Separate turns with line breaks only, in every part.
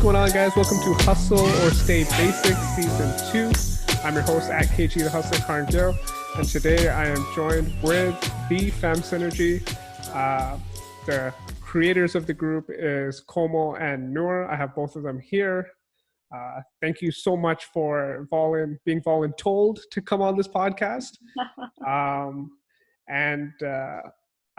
What's going on, guys? Welcome to Hustle or Stay Basic Season 2. I'm your host at KG the Hustler Carnegie, and today I am joined with the Fem Synergy. The creators of the group is Komal and Noor. I have both of them here. Thank you so much for being voluntold to come on this podcast.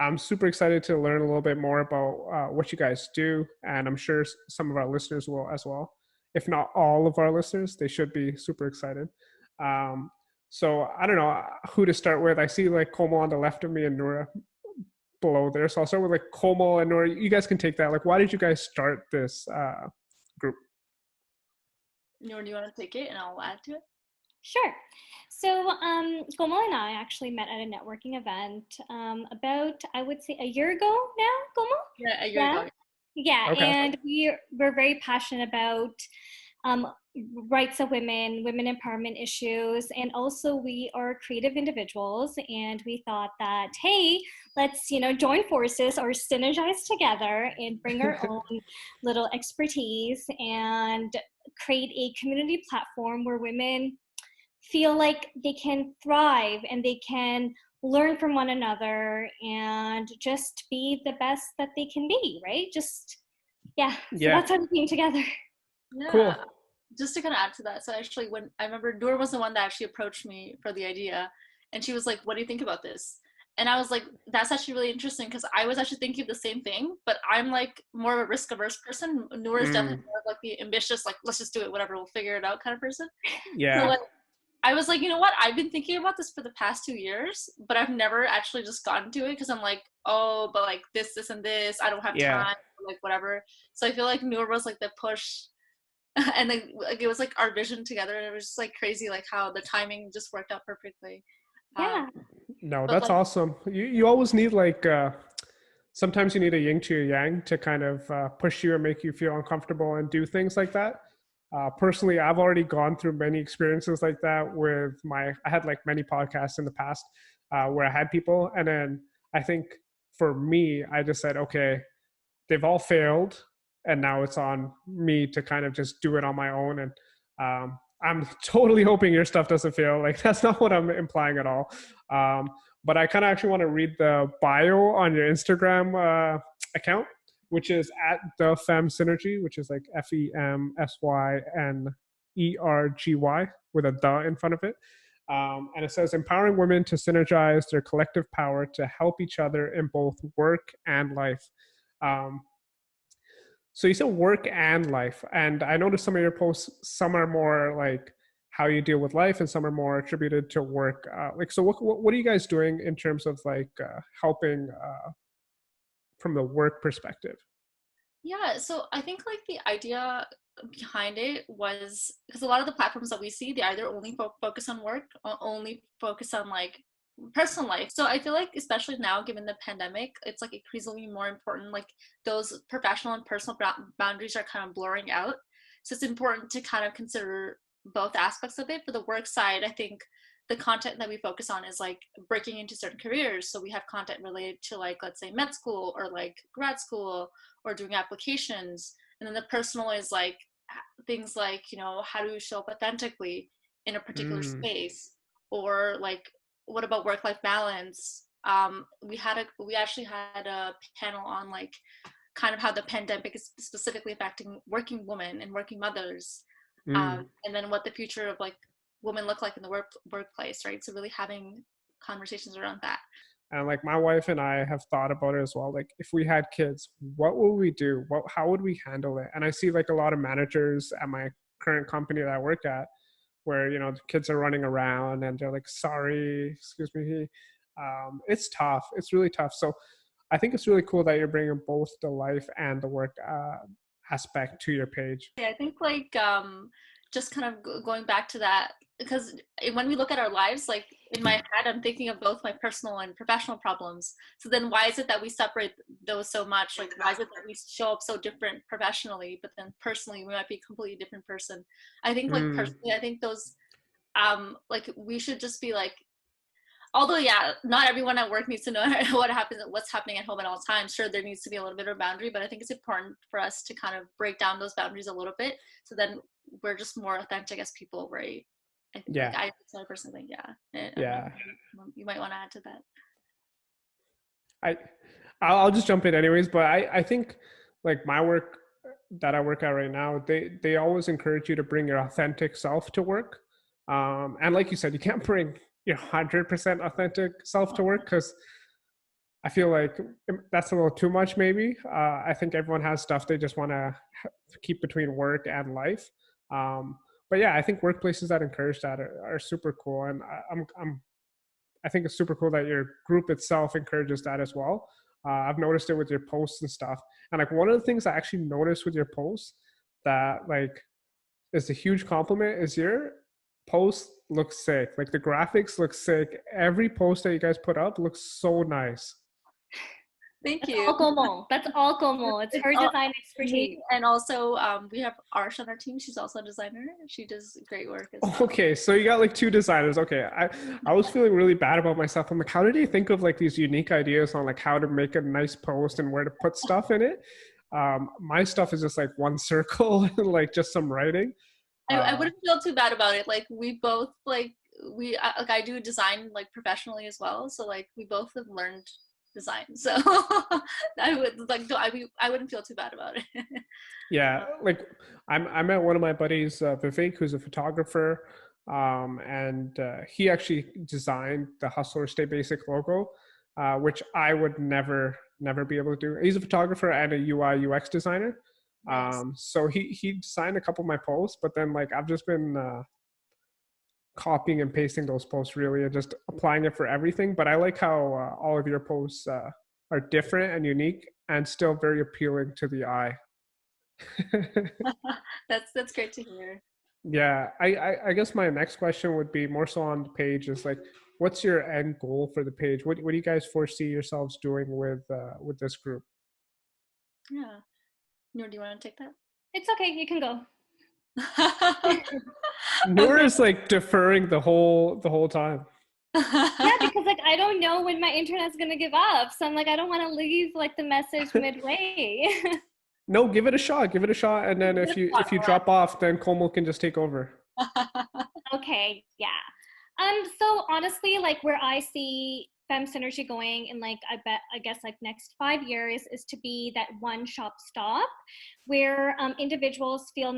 I'm super excited to learn a little bit more about what you guys do, and I'm sure some of our listeners will as well. If not all of our listeners, they should be super excited. So I don't know who to start with. I see like Komal on the left of me and Noor below there. So I'll start with like Komal and Noor. You guys can take that. Like, why did you guys start this group?
Noor, do you want to take it and I'll add to it?
Sure. So Komal and I actually met at a networking event about, I would say, a year ago now, Komal?
Yeah, a year ago.
Yeah,
Okay.
And we're very passionate about rights of women empowerment issues, and also we are creative individuals, and we thought that, hey, let's join forces or synergize together and bring our own little expertise and create a community platform where women feel like they can thrive and they can learn from one another and just be the best that they can be, right? So that's how we came together.
Yeah.
Cool.
Just to kind of add to that, so actually when I remember Noor was the one that actually approached me for the idea, and she was like, what do you think about this? And I was like, that's actually really interesting, because I was actually thinking of the same thing, but I'm like more of a risk averse person. Noor is definitely more of like the ambitious, like, let's just do it, whatever, we'll figure it out kind of person.
Yeah.
So like, I was like, you know what? I've been thinking about this for the past 2 years, but I've never actually just gotten to it, because I'm like, oh, but like this, and this, I don't have time, like whatever. So I feel like Noor was like the push, and then like it was like our vision together, and it was just like crazy, like how the timing just worked out perfectly.
Yeah.
No, that's awesome. You always need like sometimes you need a yin to a yang to kind of push you and make you feel uncomfortable and do things like that. Personally, I've already gone through many experiences like that with I had like many podcasts in the past where I had people, and then I think for me, I just said, okay, they've all failed, and now it's on me to kind of just do it on my own. And I'm totally hoping your stuff doesn't fail. Like, that's not what I'm implying at all. But I kind of actually want to read the bio on your Instagram account, which is at the Fem Synergy, which is like FEMSYNERGY with a "the" in front of it. And it says, empowering women to synergize their collective power to help each other in both work and life. So you said work and life, and I noticed some of your posts, some are more like how you deal with life and some are more attributed to work. So what are you guys doing in terms of like helping from the work perspective?
Yeah, so I think like the idea behind it was because a lot of the platforms that we see, they either only focus on work or only focus on like personal life. So I feel like especially now, given the pandemic, it's like increasingly more important, like those professional and personal boundaries are kind of blurring out. So it's important to kind of consider both aspects of it. For the work side, I think the content that we focus on is like breaking into certain careers. So we have content related to like, let's say med school or like grad school or doing applications. And then the personal is like things like, how do you show up authentically in a particular space, or like, what about work-life balance? We actually had a panel on like kind of how the pandemic is specifically affecting working women and working mothers, and then what the future of like women look like in the workplace, right? So really having conversations around that.
And like my wife and I have thought about it as well. Like, if we had kids, what would we do? How would we handle it? And I see like a lot of managers at my current company that I work at, where the kids are running around and they're like, sorry, excuse me. It's tough. It's really tough. So I think it's really cool that you're bringing both the life and the work aspect to your page.
Yeah, I think like just kind of going back to that, because when we look at our lives, like in my head, I'm thinking of both my personal and professional problems. So then why is it that we separate those so much? Like, why is it that we show up so different professionally, but then personally we might be a completely different person? I think like personally, I think those like we should just be like, although yeah, not everyone at work needs to know what's happening at home at all times. Sure, there needs to be a little bit of boundary, but I think it's important for us to kind of break down those boundaries a little bit, so then we're just more authentic as people, right? I think,
Yeah.
like, I personally think, yeah.
Yeah.
You might want to add to that.
I'll just jump in anyways, but I think like my work that I work at right now, they always encourage you to bring your authentic self to work. And like you said, you can't bring your 100% authentic self to work, because I feel like that's a little too much maybe. I think everyone has stuff they just want to keep between work and life. But yeah, I think workplaces that encourage that are super cool. And I think it's super cool that your group itself encourages that as well. I've noticed it with your posts and stuff. And like one of the things I actually noticed with your posts that like is a huge compliment is your post looks sick. Like the graphics look sick. Every post that you guys put up looks so nice.
Thank
That's
you.
all Komal. That's all Komal. It's her design expertise.
And also, we have Arsh on our team. She's also a designer. She does great work as well.
Okay, so you got like 2 designers. Okay, I was feeling really bad about myself. I'm like, how did he think of like these unique ideas on like how to make a nice post and where to put stuff in it? My stuff is just like one circle and like just some writing.
I wouldn't feel too bad about it. Like we both I do design like professionally as well. So like we both have learned design. So I wouldn't feel too bad about it.
Yeah, like I met one of my buddies, Vivek, who's a photographer, and he actually designed the HustleorStayBasic logo, which I would never be able to do. He's a photographer and a UI UX designer.
Nice.
So he designed a couple of my posts, but then like I've just been copying and pasting those posts really and just applying it for everything. But I like how all of your posts are different and unique and still very appealing to the eye.
That's great to hear.
Yeah, I guess my next question would be more so on the page is like, what's your end goal for the page? What do you guys foresee yourselves doing with this group?
Yeah. Noor, do you want to take that?
It's okay. You can go.
Noor is like deferring the whole time.
Yeah, because like I don't know when my internet's gonna give up, so I'm like I don't want to leave like the message midway.
No, give it a shot. Give it a shot, and then if you drop off, then Komal can just take over.
Okay, yeah. So honestly, like where I see Fem Synergy going in like I guess like next 5 years is to be that one shop stop where individuals feel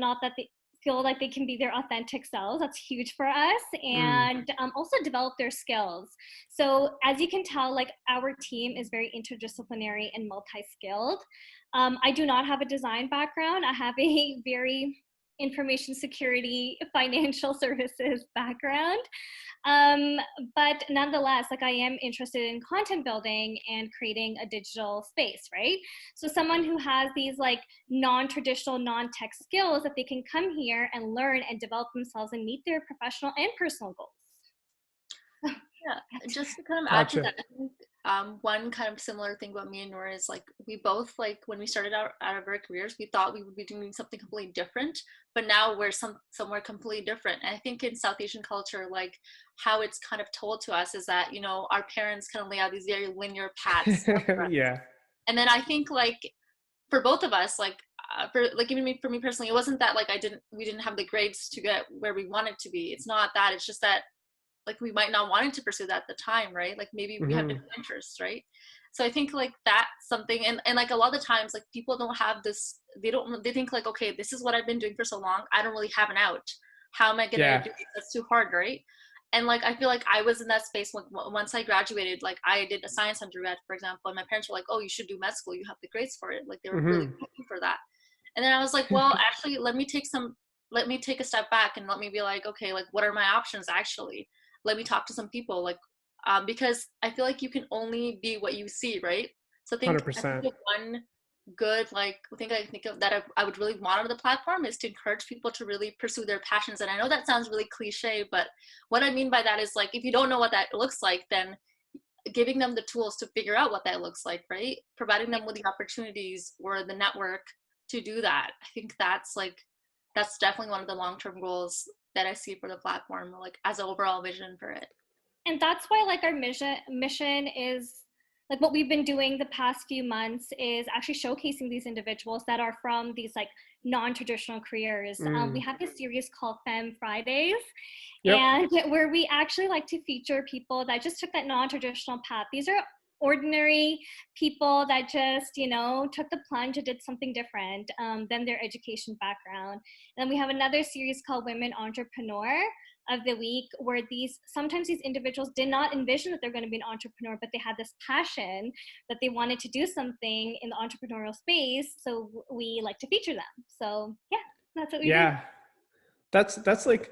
like they can be their authentic selves. That's huge for us. And also develop their skills. So as you can tell, like our team is very interdisciplinary and multi-skilled. I do not have a design background. I have a very information security, financial services background. But nonetheless, like I am interested in content building and creating a digital space, right? So someone who has these like non-traditional, non-tech skills that they can come here and learn and develop themselves and meet their professional and personal goals.
Yeah, just to kind of add to that, I think one kind of similar thing about me and Noor is like we both like when we started out of our careers, we thought we would be doing something completely different, but now we're somewhere completely different. And I think in South Asian culture, like how it's kind of told to us is that, you know, our parents kind of lay out these very linear paths.
Yeah.
And then I think like for both of us, like for me personally, it wasn't that like we didn't have the grades to get where we wanted to be. It's not that. It's just that like we might not wanted to pursue that at the time, right? Like maybe we have different interests, right? So I think like that's something, and like a lot of the times like people don't have this, they think like, okay, this is what I've been doing for so long, I don't really have an out. How am I gonna do this? That's too hard, right? And like I feel like I was in that space once I graduated. Like I did a science undergrad, for example, and my parents were like, oh, you should do med school, you have the grades for it. Like they were really pushing for that. And then I was like, well, actually let me take a step back and let me be like, okay, like what are my options actually? Let me talk to some people, like, because I feel like you can only be what you see, right? So I think
100%.
one good, like, thing I think of that I would really want on the platform is to encourage people to really pursue their passions. And I know that sounds really cliche, but what I mean by that is like, if you don't know what that looks like, then giving them the tools to figure out what that looks like, right? Providing them with the opportunities or the network to do that. I think that's definitely one of the long-term goals that I see for the platform, like as an overall vision for it.
And that's why like our mission is like what we've been doing the past few months is actually showcasing these individuals that are from these like non-traditional careers. We have this series called Femme Fridays,
Yep.
and where we actually like to feature people that just took that non-traditional path. These are ordinary people that just, you know, took the plunge and did something different than their education background. And then we have another series called Women Entrepreneur of the Week, where sometimes these individuals did not envision that they're going to be an entrepreneur, but they had this passion that they wanted to do something in the entrepreneurial space. So we like to feature them. So yeah, that's what we do.
Yeah, that's like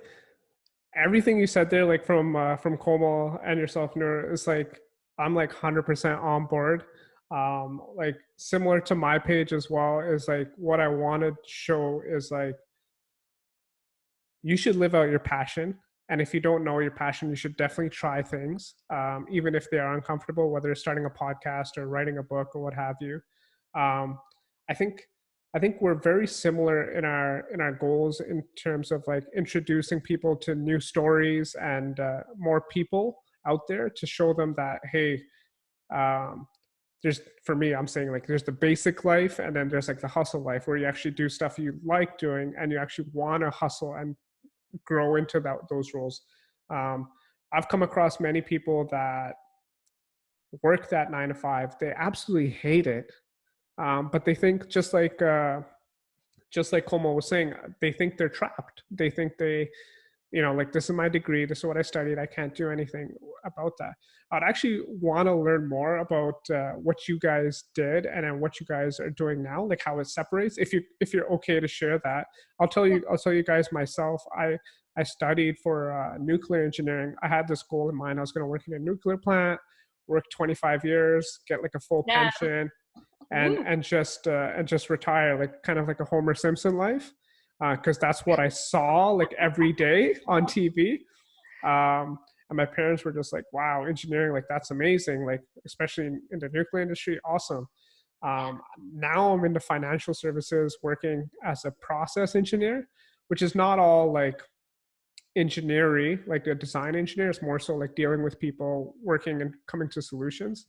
everything you said there, like from Komal and yourself, Noor, is like I'm like 100% on board. Like similar to my page as well, is like what I want to show is like you should live out your passion. And if you don't know your passion, you should definitely try things, even if they are uncomfortable, whether it's starting a podcast or writing a book or what have you. I think we're very similar in our goals in terms of like introducing people to new stories and more people out there to show them that, hey, there's, for me, I'm saying like there's the basic life and then there's like the hustle life where you actually do stuff you like doing and you actually want to hustle and grow into those roles. I've come across many people that work that 9 to 5. They absolutely hate it, but they think just like Komal was saying, they think they're trapped. They think they, you know, like this is my degree, this is what I studied, I can't do anything about that. I'd actually want to learn more about what you guys did and then what you guys are doing now, like how it separates. If you're okay to share that, I'll tell you guys myself. I studied for nuclear engineering. I had this goal in mind. I was going to work in a nuclear plant, work 25 years, get like a full pension, and just retire, like kind of like a Homer Simpson life. Because that's what I saw like every day on TV. And my parents were just like, wow, engineering, like that's amazing. Like, especially in the nuclear industry, awesome. Now I'm into financial services working as a process engineer, which is not all like engineering, like a design engineer. It's more so like dealing with people, working and coming to solutions.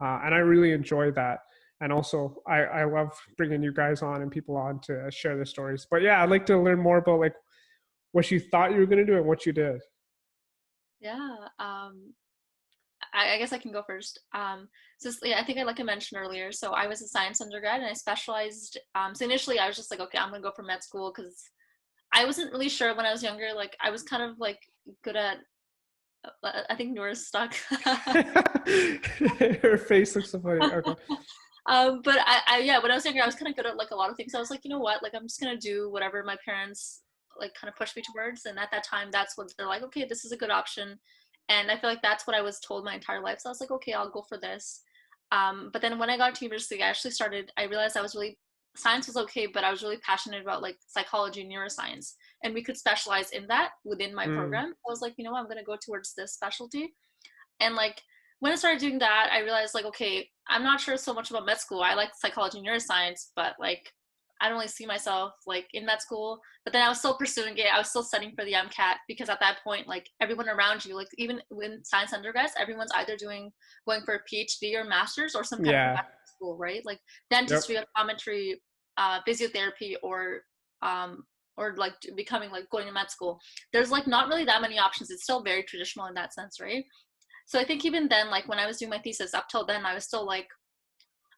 And I really enjoy that. And also, I love bringing you guys on and people on to share their stories. But yeah, I'd like to learn more about like what you thought you were going to do and what you did.
Yeah. I guess I can go first. So yeah, I think I mentioned earlier. So I was a science undergrad and I specialized. So initially I was just like, okay, I'm going to go for med school because I wasn't really sure when I was younger. Like I was kind of like good at, I think Noor's stuck.
Her face looks so funny. Okay.
But I yeah, when I was younger, I was kind of good at like a lot of things. I was like, you know what, like I'm just gonna do whatever my parents like kind of pushed me towards. And at that time, that's what they're like, okay, this is a good option. And I feel like that's what I was told my entire life. So I was like, okay, I'll go for this. But then when I got to university, I realized science was okay, but I was really passionate about like psychology and neuroscience. And we could specialize in that within my program. I was like, you know what, I'm gonna go towards this specialty. And like when I started doing that, I realized like, okay, I'm not sure so much about med school. I like psychology and neuroscience, but like I don't really see myself like in med school. But then I was still pursuing it. I was still studying for the MCAT because at that point, like everyone around you, like even in science undergrads, everyone's either going for a PhD or master's or some kind of medical school, right? Like dentistry, optometry, physiotherapy, or like becoming like going to med school. There's like not really that many options. It's still very traditional in that sense, right? So I think even then, like when I was doing my thesis, up till then, I was still like,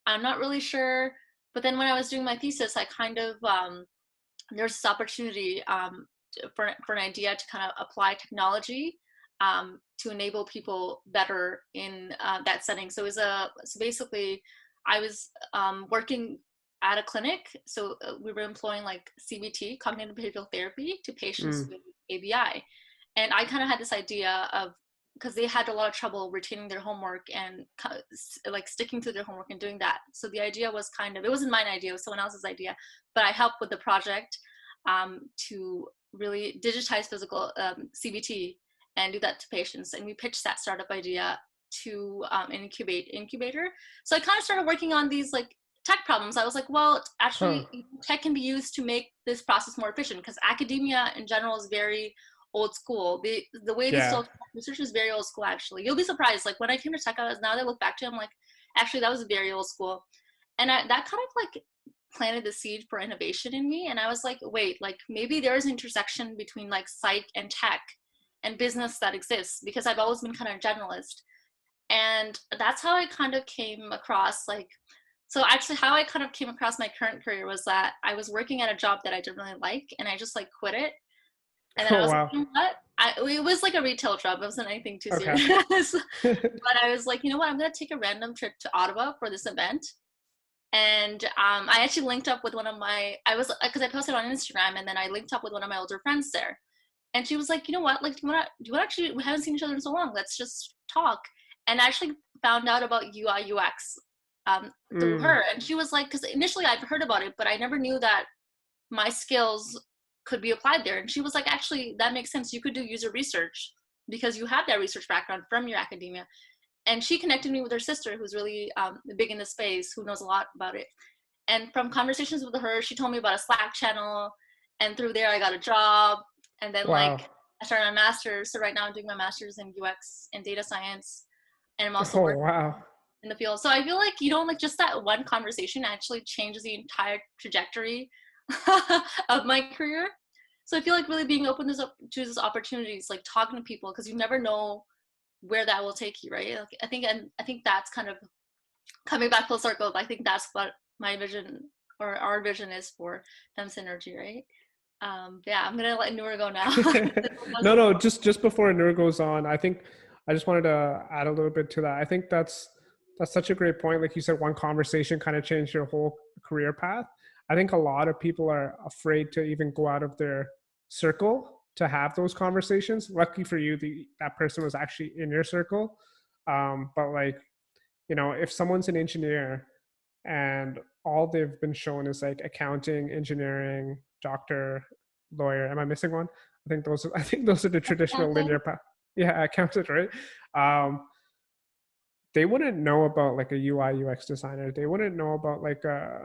I'm not really sure. But then when I was doing my thesis, I kind of, there's this opportunity for an idea to kind of apply technology to enable people better in that setting. So basically I was working at a clinic. So we were employing like CBT, cognitive behavioral therapy, to patients with ABI. And I kind of had this idea of, because they had a lot of trouble retaining their homework and like sticking to their homework and doing that. So the idea was it wasn't my idea, it was someone else's idea, but I helped with the project to really digitize physical CBT and do that to patients. And we pitched that startup idea to an incubator. So I kind of started working on these like tech problems. I was like, well, actually tech can be used to make this process more efficient, because academia in general is very old school. The way they still research is very old school, actually. You'll be surprised. Like when I came to tech, now that I look back to it, I'm like, actually, that was very old school. And that kind of like planted the seed for innovation in me. And I was like, wait, like maybe there is an intersection between like psych and tech and business that exists, because I've always been kind of generalist. And that's how I kind of came across so actually how I kind of came across my current career was that I was working at a job that I didn't really like, and I just like quit it. And then I was like, you know what? It was like a retail job. It wasn't anything too serious. But I was like, you know what? I'm going to take a random trip to Ottawa for this event. And I actually linked up with one of because I posted on Instagram, and then I linked up with one of my older friends there. And she was like, you know what? Like, do you want actually, we haven't seen each other in so long. Let's just talk. And I actually found out about UI UX through her. And she was like, because initially I've heard about it, but I never knew that my skills could be applied there. And she was like, actually, that makes sense. You could do user research because you have that research background from your academia. And she connected me with her sister, who's really big in the space, who knows a lot about it. And from conversations with her, she told me about a Slack channel. And through there, I got a job. And then like I started my master's. So right now I'm doing my master's in UX and data science. And I'm also working in the field. So I feel like, like just that one conversation actually changes the entire trajectory of my career. So I feel like really being open to these opportunities, like talking to people, because you never know where that will take you, right? Like, I think that's kind of coming back full circle. I think that's what my vision or our vision is for Fem Synergy, right? Yeah, I'm gonna let Noor go now.
No, just before Noor goes on, I think I just wanted to add a little bit to that. I think that's such a great point. Like you said, one conversation kind of changed your whole career path. I think a lot of people are afraid to even go out of their circle to have those conversations. Lucky for you, that person was actually in your circle. But like, if someone's an engineer and all they've been shown is like accounting, engineering, doctor, lawyer. Am I missing one? I think those are the traditional linear path. Yeah, accountant, right? They wouldn't know about like a UI UX designer. They wouldn't know about like a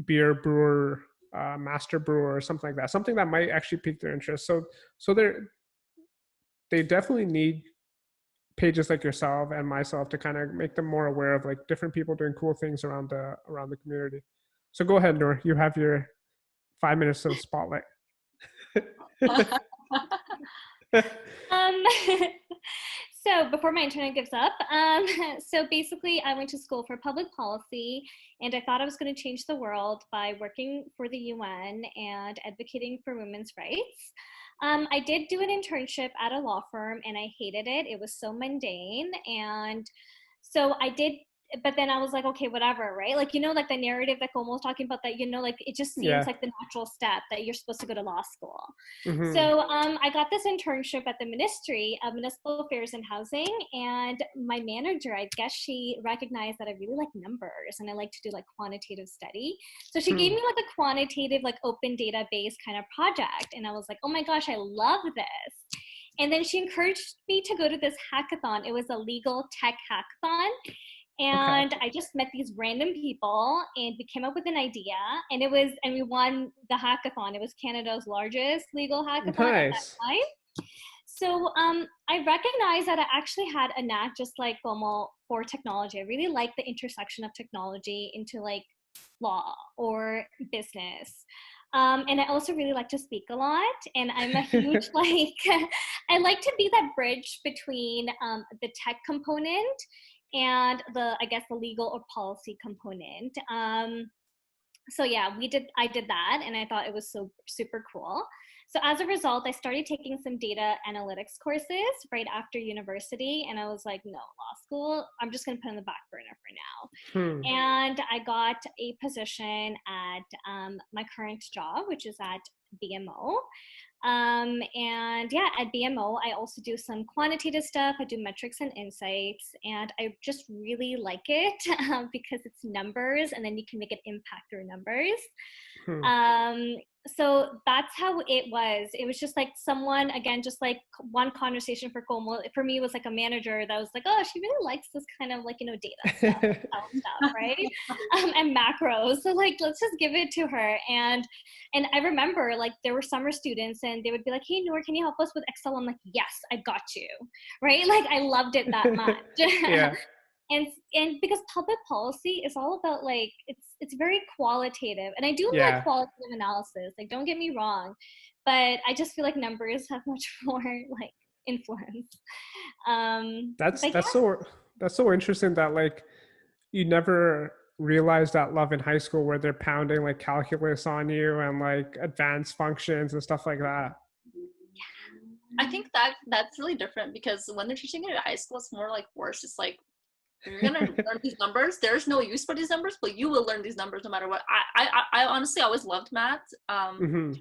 beer brewer, master brewer, or something like that. Something that might actually pique their interest. So they definitely need pages like yourself and myself to kind of make them more aware of like different people doing cool things around the community. So go ahead, Noor. You have your 5 minutes of spotlight.
So before my internet gives up, so basically I went to school for public policy, and I thought I was going to change the world by working for the UN and advocating for women's rights. I did do an internship at a law firm, and I hated it. It was so mundane. And so I did, but then I was like, okay, whatever, right? Like, like the narrative that Komal was talking about, that, like it just seems like the natural step that you're supposed to go to law school. Mm-hmm. So I got this internship at the Ministry of Municipal Affairs and Housing, and my manager, I guess she recognized that I really like numbers and I like to do like quantitative study. So she gave me like a quantitative, like open database kind of project. And I was like, oh my gosh, I love this. And then she encouraged me to go to this hackathon. It was a legal tech hackathon. And I just met these random people, and we came up with an idea, and we won the hackathon. It was Canada's largest legal hackathon at that time. So I recognized that I actually had a knack, just like Komal, for technology. I really like the intersection of technology into like law or business. And I also really like to speak a lot, and I'm a huge I like to be that bridge between the tech component and the legal or policy component. So yeah, I did that, and I thought it was so super cool. So as a result, I started taking some data analytics courses right after university, and I was like, no, law school, I'm just gonna put on the back burner for now. And I got a position at my current job, which is at BMO. And yeah, at BMO, I also do some quantitative stuff. I do metrics and insights, and I just really like it because it's numbers, and then you can make an impact through numbers. So that's how it was. It was just like someone, again, just like one conversation for Komal. For me, it was like a manager that was like, oh, she really likes this kind of like, data stuff, right? And macros. So like, let's just give it to her. And I remember like there were summer students and they would be like, hey, Noor, can you help us with Excel? I'm like, yes, I got you, right? Like I loved it that much.
Yeah.
And because public policy is all about like it's very qualitative, and I do like
Yeah.
qualitative analysis, like don't get me wrong, but I just feel like numbers have much more like influence.
That's
But yeah.
so interesting that like you never realized that love in high school where they're pounding like calculus on you and like advanced functions and stuff like that.
I think that's really different because when they're teaching it at high school, it's more like worse. It's like, you're gonna learn these numbers. There's no use for these numbers, but you will learn these numbers no matter what. I honestly always loved math too,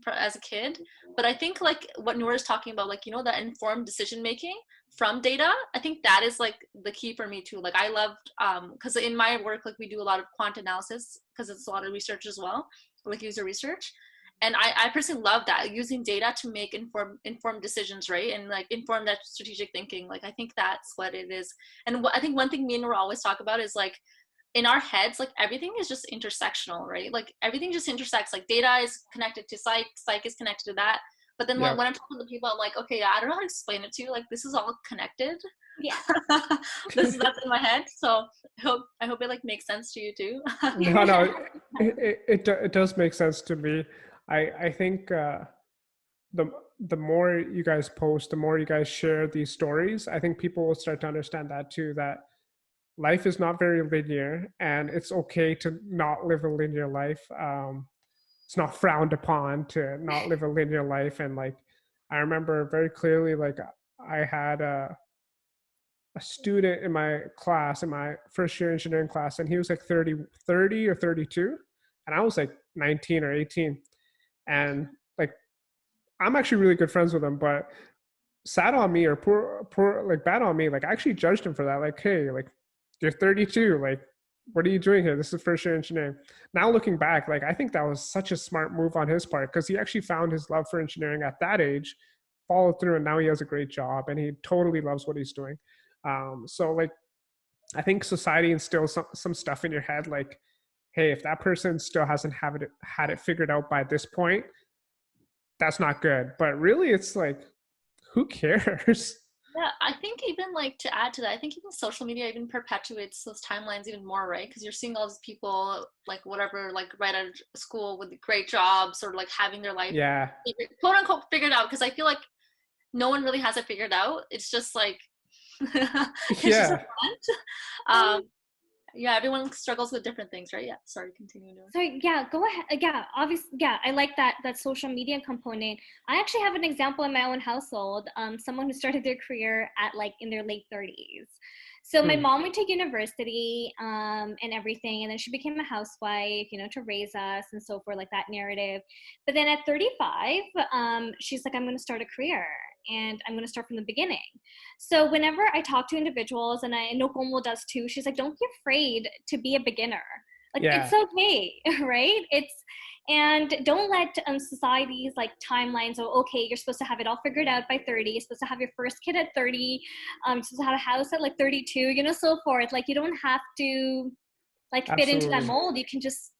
as a kid, but I think like what Noor is talking about, like that informed decision making from data. I think that is like the key for me too. Like I loved because in my work, like we do a lot of quant analysis because it's a lot of research as well, like user research. And I personally love that, using data to make informed decisions, right? And like inform that strategic thinking. Like I think that's what it is. And I think one thing me and Noor always talk about is like in our heads, like everything is just intersectional, right? Like everything just intersects. Like data is connected to psych is connected to that. But then when I'm talking to people, I'm like, okay, I don't know how to explain it to you. Like this is all connected.
Yeah.
Yeah.
That's in my head. So I hope it like makes sense to you too.
No, it does make sense to me. I think the more you guys post, the more you guys share these stories, I think people will start to understand that too, that life is not very linear and it's okay to not live a linear life. It's not frowned upon to not live a linear life. And like, I remember very clearly, like I had a student in my class, in my first year engineering class, and he was like 30 or 32. And I was like 19 or 18. And like, I'm actually really good friends with him, but sad on me or poor, like bad on me. Like I actually judged him for that. Like, hey, like you're 32. Like, what are you doing here? This is first year engineering. Now looking back, like I think that was such a smart move on his part because he actually found his love for engineering at that age, followed through, and now he has a great job and he totally loves what he's doing. So like, I think society instills some stuff in your head like, hey, if that person still hasn't had it figured out by this point, that's not good. But really, it's like, who cares?
Yeah, I think even like to add to that, I think even social media even perpetuates those timelines even more, right? Because you're seeing all these people like whatever, like right out of school with great jobs or like having their life
Yeah.
quote unquote figured out. Because I feel like no one really has it figured out. It's just like it's just a front. Yeah, everyone struggles with different things, right? Yeah, sorry, continue.
So yeah, go ahead. Yeah, obviously, yeah, I like that social media component. I actually have an example in my own household. Someone who started their career at like in their late 30s. So my mom went to university and everything, and then she became a housewife, to raise us and so forth, like that narrative. But then at 35, she's like, I'm going to start a career and I'm going to start from the beginning. So whenever I talk to individuals, and I know Komal does too, she's like, don't be afraid to be a beginner. Like it's okay, right? And don't let society's like timelines. So okay, you're supposed to have it all figured out by 30. You're supposed to have your first kid at 30. You're supposed to have a house at like 32. So forth. Like you don't have to like fit into that mold. You can just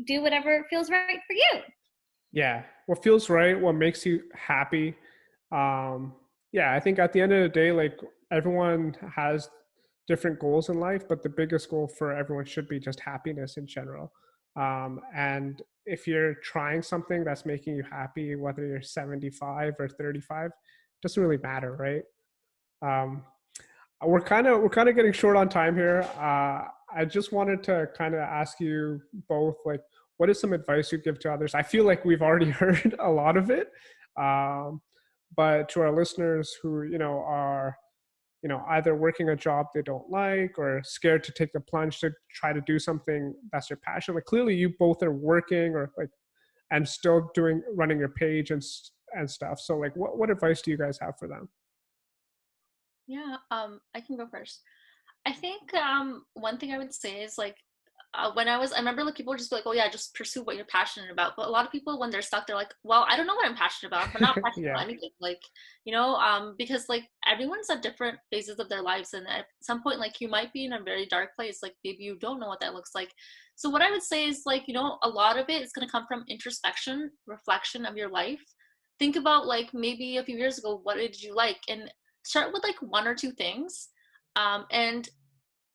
do whatever feels right for you.
Yeah, what feels right, what makes you happy. Yeah, I think at the end of the day, like everyone has different goals in life, but the biggest goal for everyone should be just happiness in general. And if you're trying something that's making you happy, whether you're 75 or 35, doesn't really matter, right? We're kind of getting short on time here. I just wanted to kind of ask you both, like, what is some advice you'd give to others? I feel like we've already heard a lot of it, but to our listeners who are either working a job they don't like or scared to take the plunge to try to do something that's their passion. Like clearly you both are working or like and still running your page and stuff. So like what advice do you guys have for them?
Yeah, I can go first. I think one thing I would say is like I remember like people would just be like, oh yeah, just pursue what you're passionate about. But a lot of people, when they're stuck, they're like, well, I don't know what I'm passionate about. I'm not passionate about anything. Like, because like everyone's at different phases of their lives. And at some point, like you might be in a very dark place. Like maybe you don't know what that looks like. So what I would say is like, a lot of it is going to come from introspection, reflection of your life. Think about like maybe a few years ago, what did you like? And start with like one or two things. And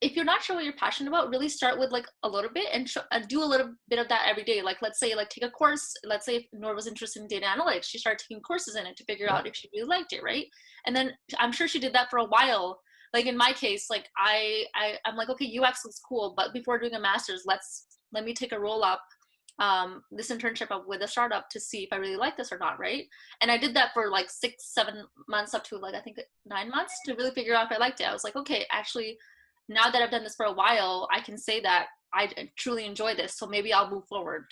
if you're not sure what you're passionate about, really start with like a little bit and do a little bit of that every day. Like, let's say like take a course. Let's say if Noor was interested in data analytics, she started taking courses in it to figure out if she really liked it, right? And then I'm sure she did that for a while. Like in my case, like I'm like, okay, UX looks cool, but before doing a master's, let me take a roll up, this internship up with a startup to see if I really like this or not, right? And I did that for like 6-7 months up to like, I think 9 months to really figure out if I liked it. I was like, okay, actually, now that I've done this for a while, I can say that I truly enjoy this. So maybe I'll move forward,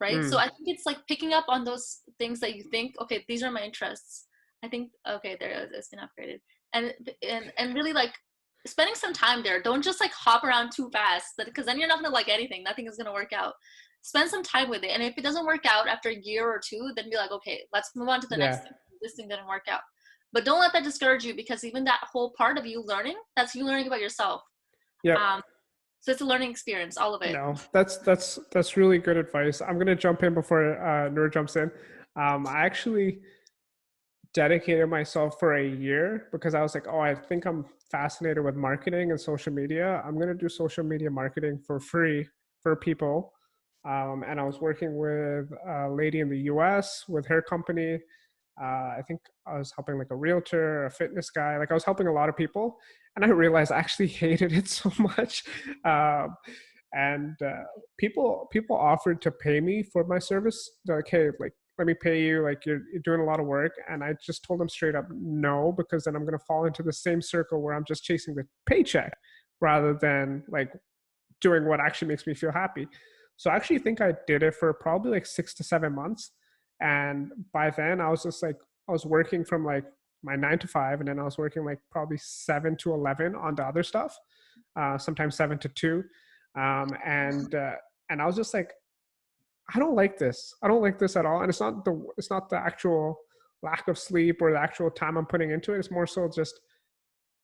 right? So I think it's like picking up on those things that you think, okay, these are my interests. I think, okay, there it is, it's been upgraded. And really like spending some time there. Don't just like hop around too fast, because then you're not gonna like anything. Nothing is gonna work out. Spend some time with it. And if it doesn't work out after a year or two, then be like, okay, let's move on to the next thing. This thing didn't work out. But don't let that discourage you, because even that whole part of you learning, that's you learning about yourself.
Yeah.
So it's a learning experience, all of it.
No, that's really good advice. I'm gonna jump in before Noor jumps in. I actually dedicated myself for a year because I was like, oh, I think I'm fascinated with marketing and social media. I'm gonna do social media marketing for free for people. And I was working with a lady in the US with her company. I think I was helping like a realtor, a fitness guy. Like I was helping a lot of people, and I realized I actually hated it so much. And people offered to pay me for my service. They're like, hey, like let me pay you. Like you're doing a lot of work, and I just told them straight up no, because then I'm gonna fall into the same circle where I'm just chasing the paycheck rather than like doing what actually makes me feel happy. So I actually think I did it for probably like 6 to 7 months. And by then I was just like, I was working from like my 9 to 5, and then I was working like probably 7 to 11 on the other stuff, sometimes 7 to 2. And I was just like, I don't like this. I don't like this at all. And it's not the actual lack of sleep or the actual time I'm putting into it. It's more so just,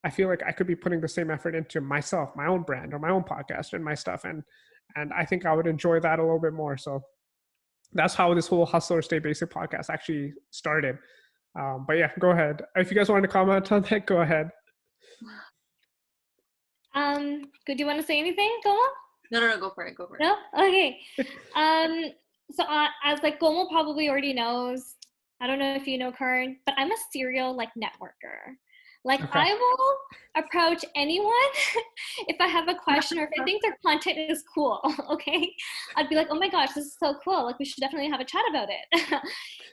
I feel like I could be putting the same effort into myself, my own brand or my own podcast and my stuff. And I think I would enjoy that a little bit more. So that's how this whole Hustle or Stay Basic podcast actually started. But yeah, go ahead. If you guys wanted to comment on that, go ahead.
Do you want to say anything, Komal?
No, go for it.
No? Okay. So as like Komal probably already knows, I don't know if you know Kern, but I'm a serial like networker. Like I will approach anyone if I have a question or if I think their content is cool, okay? I'd be like, oh my gosh, this is so cool. Like we should definitely have a chat about it.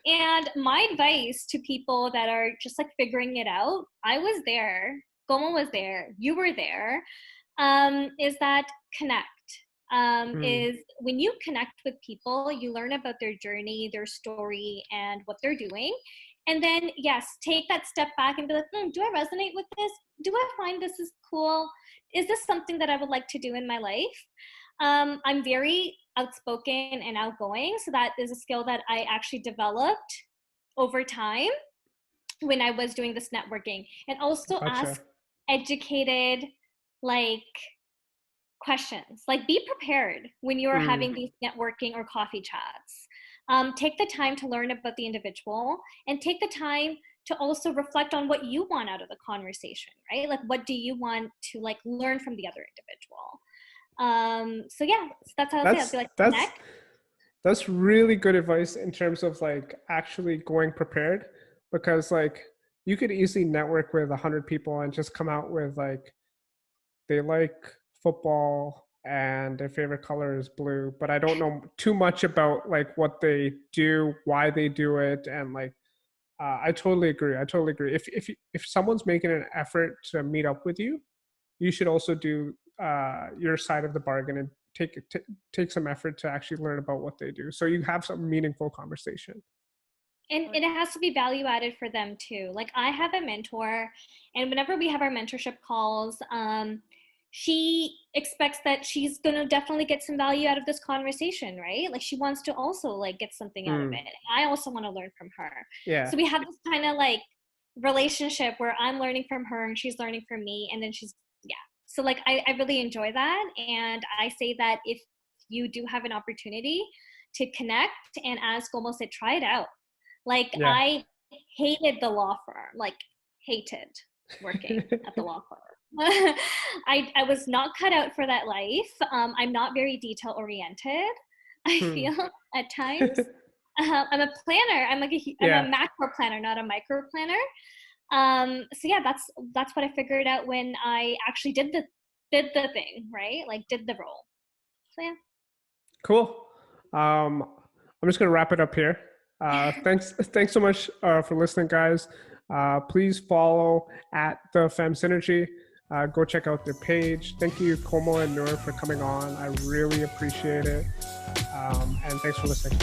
And my advice to people that are just like figuring it out, I was there, Komal was there, you were there, is that connect. Is when you connect with people, you learn about their journey, their story, and what they're doing. And then, yes, take that step back and be like, do I resonate with this? Do I find this is cool? Is this something that I would like to do in my life? I'm very outspoken and outgoing. So that is a skill that I actually developed over time when I was doing this networking. And also ask educated, like, questions. Like, be prepared when you're having these networking or coffee chats. Take the time to learn about the individual, and take the time to also reflect on what you want out of the conversation, right? Like, what do you want to like learn from the other individual? So yeah, that's how I'll say. I'll be like, connect.
That's really good advice in terms of like actually going prepared, because like you could easily network with 100 people and just come out with like, they like football and their favorite color is blue, but I don't know too much about like what they do, why they do it. And like, I totally agree. If someone's making an effort to meet up with you, you should also do your side of the bargain and take some effort to actually learn about what they do, so you have some meaningful conversation.
And it has to be value added for them too. Like I have a mentor, and whenever we have our mentorship calls, she expects that she's going to definitely get some value out of this conversation, right? Like she wants to also like get something out of it. I also want to learn from her.
Yeah.
So we have this kind of like relationship where I'm learning from her and she's learning from me, and then so like I really enjoy that. And I say that if you do have an opportunity to connect, and as Komal said, try it out. Like I hated the law firm, like hated working at the law firm. I was not cut out for that life. I'm not very detail oriented, I feel at times. I'm a planner. I'm a macro planner, not a micro planner. So yeah, that's what I figured out when I actually did the thing, right? Like did the role. So yeah.
Cool. I'm just gonna wrap it up here. Thanks so much for listening, guys. Please follow at the Fem Synergy. Go check out their page. Thank you, Komal and Noor, for coming on. I really appreciate it. And thanks for listening.